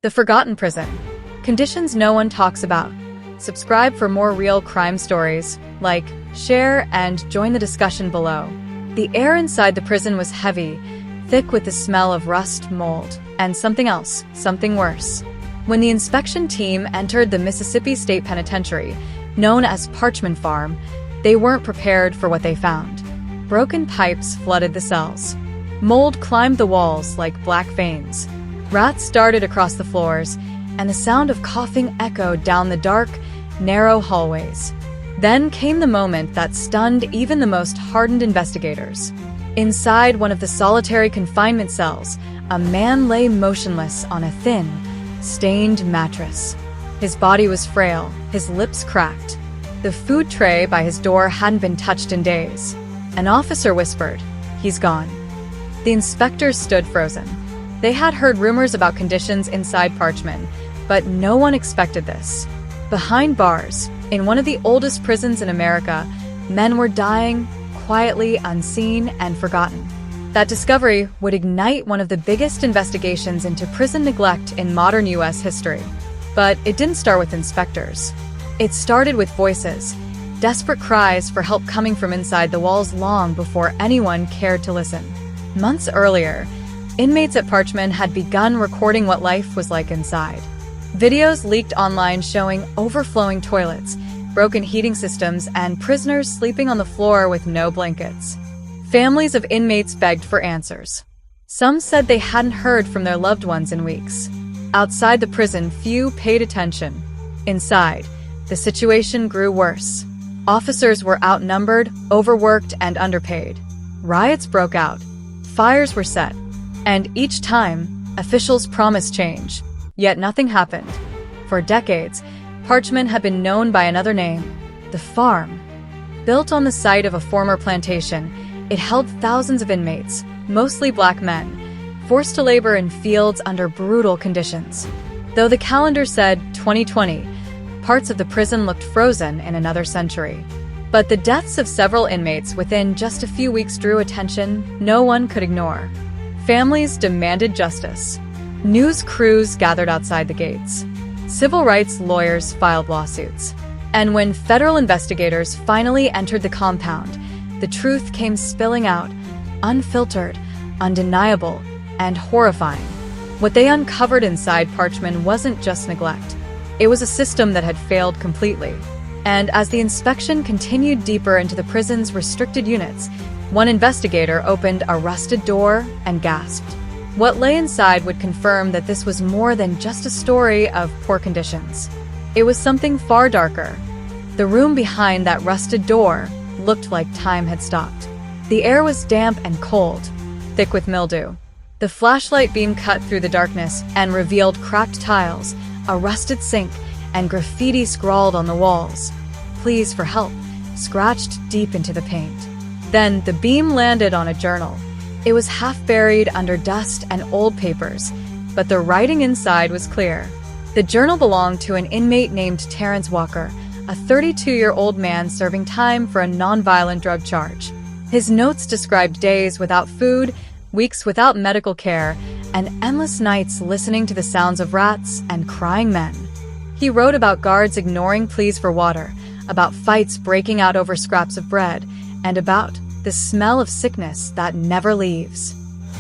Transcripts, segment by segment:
The Forgotten Prison. Conditions no one talks about. Subscribe for more real crime stories. Like, share, and join the discussion below. The air inside the prison was heavy, thick with the smell of rust, mold, and something else, something worse. When the inspection team entered the Mississippi State Penitentiary, known as Parchman Farm, they weren't prepared for what they found. Broken pipes flooded the cells. Mold climbed the walls like black veins. Rats darted across the floors, and the sound of coughing echoed down the dark, narrow hallways. Then came the moment that stunned even the most hardened investigators. Inside one of the solitary confinement cells, a man lay motionless on a thin, stained mattress. His body was frail, his lips cracked. The food tray by his door hadn't been touched in days. An officer whispered, "He's gone." The inspectors stood frozen. They had heard rumors about conditions inside Parchman, but no one expected this. Behind bars, in one of the oldest prisons in America, men were dying, quietly, unseen, and forgotten. That discovery would ignite one of the biggest investigations into prison neglect in modern U.S. history. But it didn't start with inspectors. It started with voices, desperate cries for help coming from inside the walls long before anyone cared to listen. Months earlier, inmates at Parchman had begun recording what life was like inside. Videos leaked online showing overflowing toilets, broken heating systems, and prisoners sleeping on the floor with no blankets. Families of inmates begged for answers. Some said they hadn't heard from their loved ones in weeks. Outside the prison, few paid attention. Inside, the situation grew worse. Officers were outnumbered, overworked, and underpaid. Riots broke out. Fires were set. And each time, officials promised change. Yet nothing happened. For decades, Parchman had been known by another name, the Farm. Built on the site of a former plantation, it held thousands of inmates, mostly black men, forced to labor in fields under brutal conditions. Though the calendar said 2020, parts of the prison looked frozen in another century. But the deaths of several inmates within just a few weeks drew attention no one could ignore. Families demanded justice. News crews gathered outside the gates. Civil rights lawyers filed lawsuits. And when federal investigators finally entered the compound, the truth came spilling out, unfiltered, undeniable, and horrifying. What they uncovered inside Parchman wasn't just neglect. It was a system that had failed completely. And as the inspection continued deeper into the prison's restricted units, one investigator opened a rusted door and gasped. What lay inside would confirm that this was more than just a story of poor conditions. It was something far darker. The room behind that rusted door looked like time had stopped. The air was damp and cold, thick with mildew. The flashlight beam cut through the darkness and revealed cracked tiles, a rusted sink, and graffiti scrawled on the walls. "Pleas for help," scratched deep into the paint. Then the beam landed on a journal. It was half buried under dust and old papers, but the writing inside was clear. The journal belonged to an inmate named Terrence Walker, a 32-year-old man serving time for a nonviolent drug charge. His notes described days without food, weeks without medical care, and endless nights listening to the sounds of rats and crying men. He wrote about guards ignoring pleas for water, about fights breaking out over scraps of bread, and about the smell of sickness that never leaves.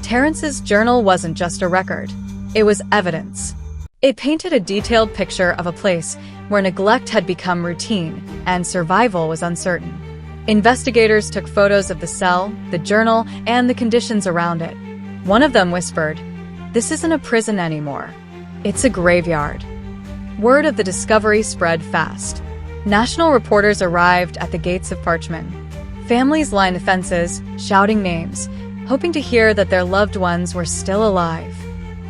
Terrence's journal wasn't just a record. It was evidence. It painted a detailed picture of a place where neglect had become routine and survival was uncertain. Investigators took photos of the cell, the journal, and the conditions around it. One of them whispered, "This isn't a prison anymore. It's a graveyard." Word of the discovery spread fast. National reporters arrived at the gates of Parchman. Families lined the fences, shouting names, hoping to hear that their loved ones were still alive.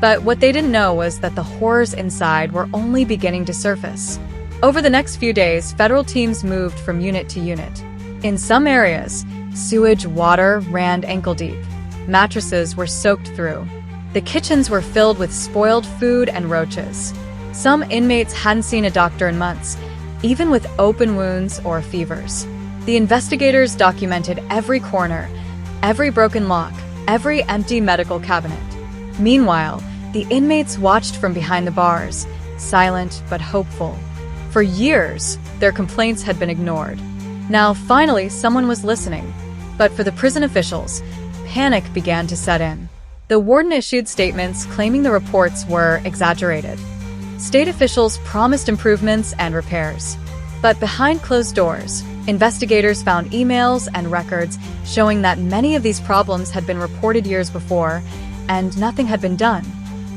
But what they didn't know was that the horrors inside were only beginning to surface. Over the next few days, federal teams moved from unit to unit. In some areas, sewage water ran ankle-deep. Mattresses were soaked through. The kitchens were filled with spoiled food and roaches. Some inmates hadn't seen a doctor in months, even with open wounds or fevers. The investigators documented every corner, every broken lock, every empty medical cabinet. Meanwhile, The inmates watched from behind the bars, silent but hopeful. For years, their complaints had been ignored. Now, finally, someone was listening. But for the prison officials, panic began to set in. The warden issued statements claiming the reports were exaggerated. State officials promised improvements and repairs. But behind closed doors, investigators found emails and records showing that many of these problems had been reported years before, and nothing had been done.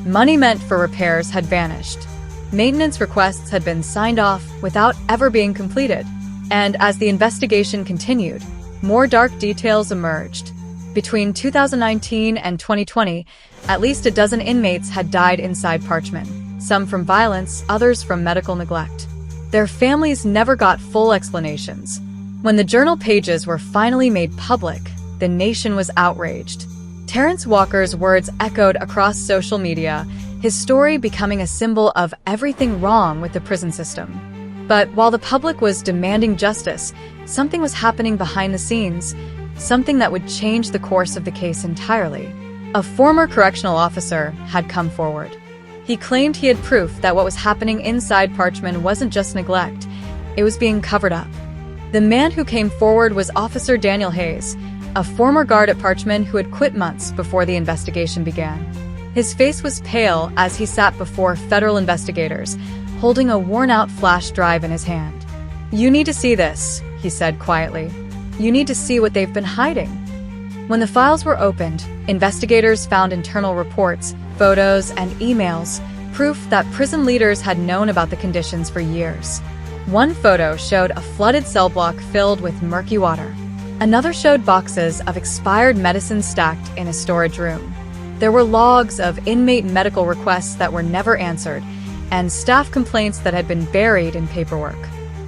Money meant for repairs had vanished. Maintenance requests had been signed off without ever being completed. And as the investigation continued, more dark details emerged. Between 2019 and 2020, at least a dozen inmates had died inside Parchman, some from violence, others from medical neglect. Their families never got full explanations. When the journal pages were finally made public, the nation was outraged. Terrence Walker's words echoed across social media, his story becoming a symbol of everything wrong with the prison system. But while the public was demanding justice, something was happening behind the scenes, something that would change the course of the case entirely. A former correctional officer had come forward. He claimed he had proof that what was happening inside Parchman wasn't just neglect, it was being covered up. The man who came forward was Officer Daniel Hayes, a former guard at Parchman who had quit months before the investigation began. His face was pale as he sat before federal investigators, holding a worn-out flash drive in his hand. "You need to see this," he said quietly. "You need to see what they've been hiding." When the files were opened, investigators found internal reports, photos, and emails, proof that prison leaders had known about the conditions for years. One photo showed a flooded cell block filled with murky water. Another showed boxes of expired medicine stacked in a storage room. There were logs of inmate medical requests that were never answered, and staff complaints that had been buried in paperwork.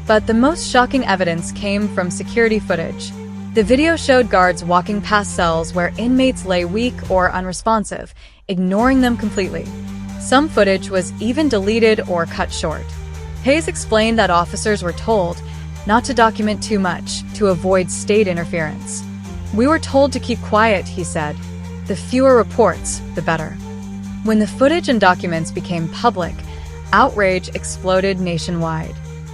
But the most shocking evidence came from security footage. The video showed guards walking past cells where inmates lay weak or unresponsive, ignoring them completely. Some footage was even deleted or cut short. Hayes explained that officers were told not to document too much to avoid state interference. "We were told to keep quiet," he said. "The fewer reports, the better." When the footage and documents became public, outrage exploded nationwide.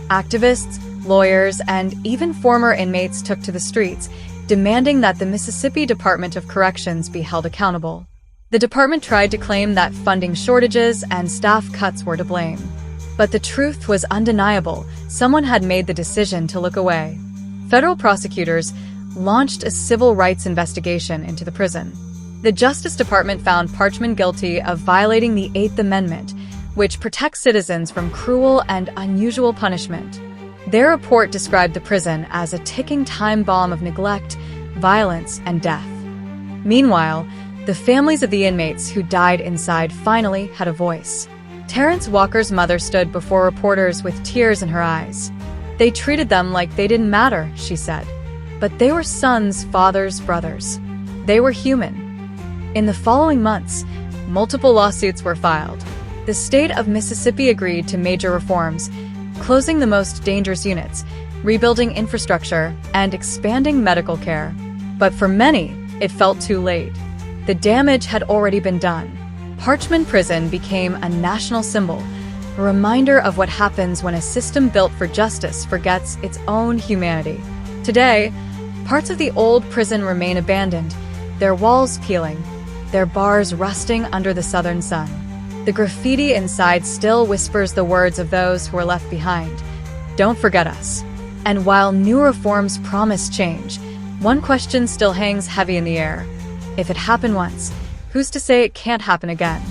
Activists, lawyers, and even former inmates took to the streets, demanding that the Mississippi Department of Corrections be held accountable. The department tried to claim that funding shortages and staff cuts were to blame. But the truth was undeniable. Someone had made the decision to look away. Federal prosecutors launched a civil rights investigation into the prison. The Justice Department found Parchman guilty of violating the Eighth Amendment, which protects citizens from cruel and unusual punishment. Their report described the prison as a ticking time bomb of neglect, violence, and death. Meanwhile, the families of the inmates who died inside finally had a voice. Terrence Walker's mother stood before reporters with tears in her eyes. "They treated them like they didn't matter," she said. "But they were sons, fathers, brothers. They were human." In the following months, multiple lawsuits were filed. The state of Mississippi agreed to major reforms, closing the most dangerous units, rebuilding infrastructure, and expanding medical care. But for many, it felt too late. The damage had already been done. Parchman Prison became a national symbol, a reminder of what happens when a system built for justice forgets its own humanity. Today, parts of the old prison remain abandoned, their walls peeling, their bars rusting under the southern sun. The graffiti inside still whispers the words of those who were left behind. "Don't forget us." And while new reforms promise change, one question still hangs heavy in the air. If it happened once, who's to say it can't happen again?